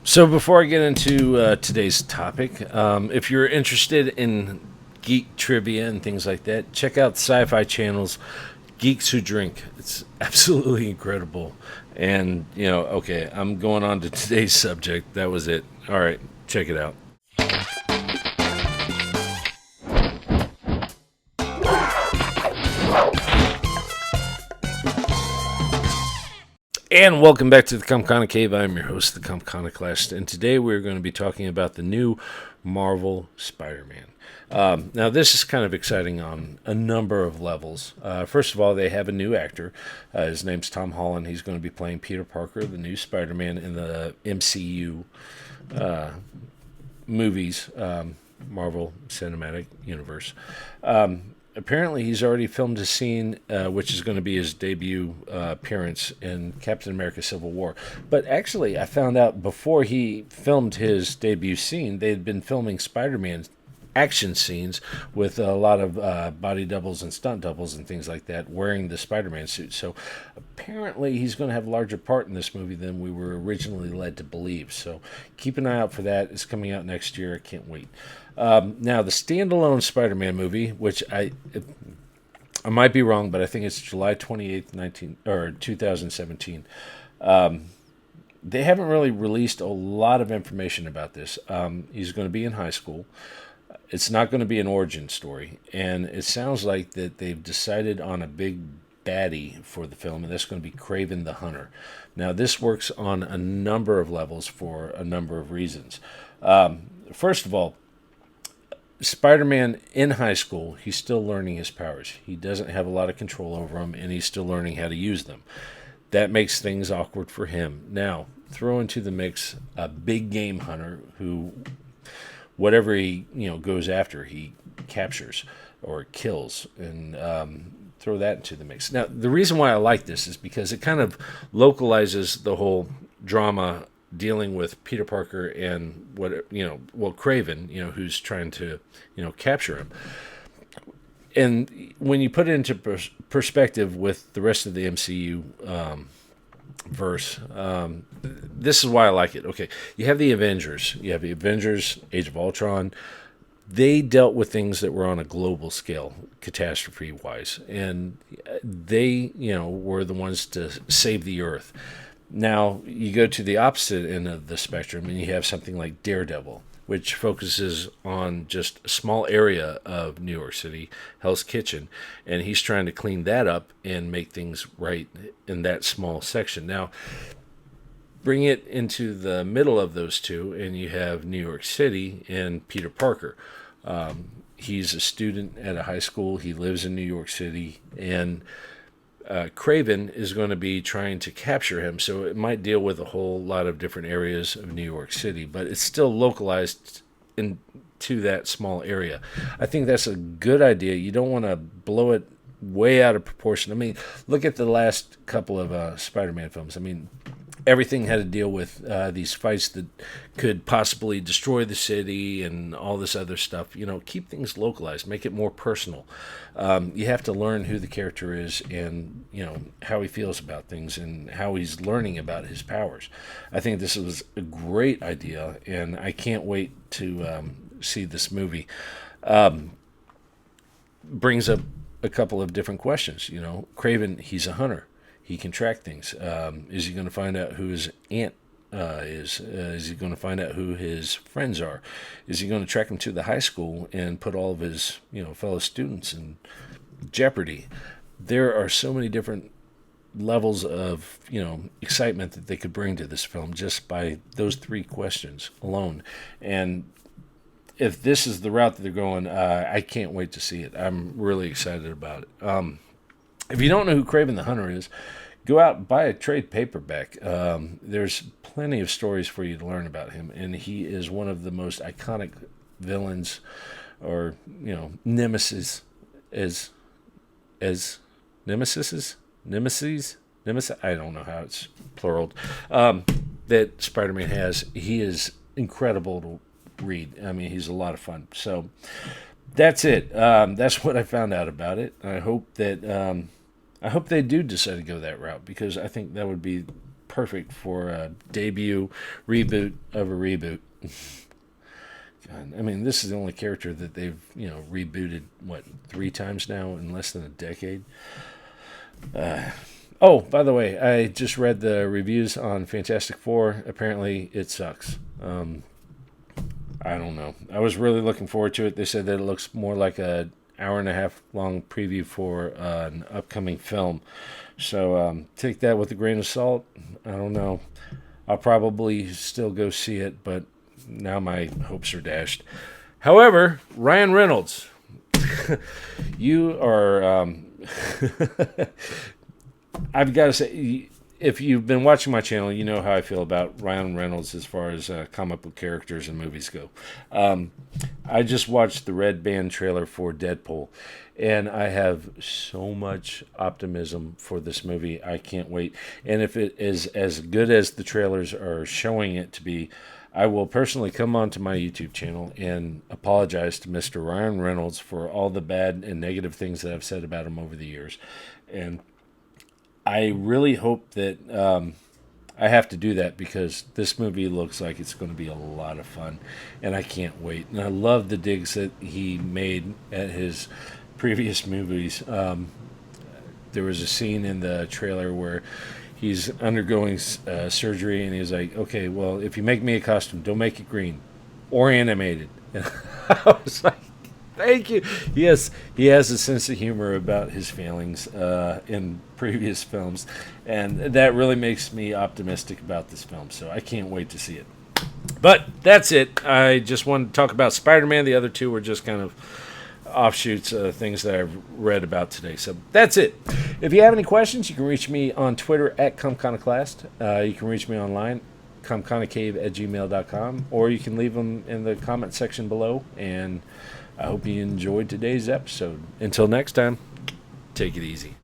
So before I get into today's topic, if you're interested in geek trivia and things like that, check out Sci-Fi Channel's Geeks Who Drink. It's absolutely incredible. And okay, I'm going on to today's subject. That was it. All right, check it out. And welcome back to the Comconocave. I'm your host, the Comconocalst, and today we're going to be talking about the new Marvel Spider-Man. Now, this is kind of exciting on a number of levels. First of all, they have a new actor. His name's Tom Holland. He's going to be playing Peter Parker, the new Spider-Man in the MCU movies, Marvel Cinematic Universe. Apparently, he's already filmed a scene, which is going to be his debut appearance in Captain America Civil War. But actually, I found out before he filmed his debut scene, they had been filming Spider-Man action scenes with a lot of body doubles and stunt doubles and things like that wearing the Spider-Man suit. So apparently he's going to have a larger part in this movie than we were originally led to believe. So keep an eye out for that. It's coming out next year. I can't wait. Now the standalone Spider-Man movie, which I might be wrong, but I think it's July 28th, 2017. They haven't really released a lot of information about this. He's going to be in high school. It's not going to be an origin story, and it sounds like that they've decided on a big baddie for the film, and that's going to be Kraven the Hunter. Now, this works on a number of levels for a number of reasons. First of all, Spider-Man in high school, he's still learning his powers. He doesn't have a lot of control over them, and he's still learning how to use them. That makes things awkward for him. Now, throw into the mix a big game hunter who, whatever he goes after, he captures or kills, and throw that into the mix. Now, the reason why I like this is because it kind of localizes the whole drama dealing with Peter Parker and Kraven, who's trying to capture him. And when you put it into perspective with the rest of the MCU verse, this is why I like it. Okay, you have the Avengers. You have the Avengers, Age of Ultron. They dealt with things that were on a global scale, catastrophe-wise, and they, were the ones to save the Earth. Now, you go to the opposite end of the spectrum, and you have something like Daredevil, which focuses on just a small area of New York City, Hell's Kitchen, and he's trying to clean that up and make things right in that small section. Now, bring it into the middle of those two, and you have New York City and Peter Parker. He's a student at a high school. He lives in New York City, and Kraven is going to be trying to capture him, so it might deal with a whole lot of different areas of New York City, but it's still localized into that small area. I think that's a good idea. You don't want to blow it way out of proportion. I mean, look at the last couple of Spider-Man films. I mean, everything had to deal with these fights that could possibly destroy the city and all this other stuff. Keep things localized, make it more personal. You have to learn who the character is and, how he feels about things and how he's learning about his powers. I think this was a great idea, and I can't wait to see this movie. Brings up a couple of different questions. Kraven, he's a hunter. He can track things. Is he going to find out who his aunt is? Is he going to find out who his friends are? Is he going to track him to the high school and put all of his fellow students in jeopardy? There are so many different levels of excitement that they could bring to this film just by those three questions alone. And if this is the route that they're going, I can't wait to see it. I'm really excited about it. If you don't know who Kraven the Hunter is, go out and buy a trade paperback. There's plenty of stories for you to learn about him, and he is one of the most iconic villains, or nemesis, as nemesis. I don't know how it's plural. That Spider-Man has. He is incredible to read. I mean, he's a lot of fun. So that's it. That's what I found out about it. I hope that I hope they do decide to go that route, because I think that would be perfect for a debut reboot of a reboot. God, I mean, this is the only character that they've, rebooted, 3 times now in less than a decade? Oh, by the way, I just read the reviews on Fantastic Four. Apparently, it sucks. I don't know. I was really looking forward to it. They said that it looks more like a hour and a half long preview for an upcoming film. So take that with a grain of salt. I don't know. I'll probably still go see it, but now my hopes are dashed. However, Ryan Reynolds, you are... I've got to say, if you've been watching my channel, you know how I feel about Ryan Reynolds as far as comic book characters and movies go. I just watched the Red Band trailer for Deadpool, and I have so much optimism for this movie. I can't wait. And if it is as good as the trailers are showing it to be, I will personally come onto my YouTube channel and apologize to Mr. Ryan Reynolds for all the bad and negative things that I've said about him over the years. And I really hope that I have to do that because this movie looks like it's going to be a lot of fun, and I can't wait. And I love the digs that he made at his previous movies. There was a scene in the trailer where he's undergoing surgery, and he's like, okay, well, if you make me a costume, don't make it green or animated. And I was like, thank you. Yes, he has a sense of humor about his failings in previous films, and that really makes me optimistic about this film, so I can't wait to see it. But that's it. I just wanted to talk about Spider-Man. The other two were just kind of offshoots of things that I've read about today. So that's it. If you have any questions, you can reach me on Twitter at Comconocalst. You can reach me online, Comconocave@gmail.com, or you can leave them in the comment section below, and I hope you enjoyed today's episode. Until next time, take it easy.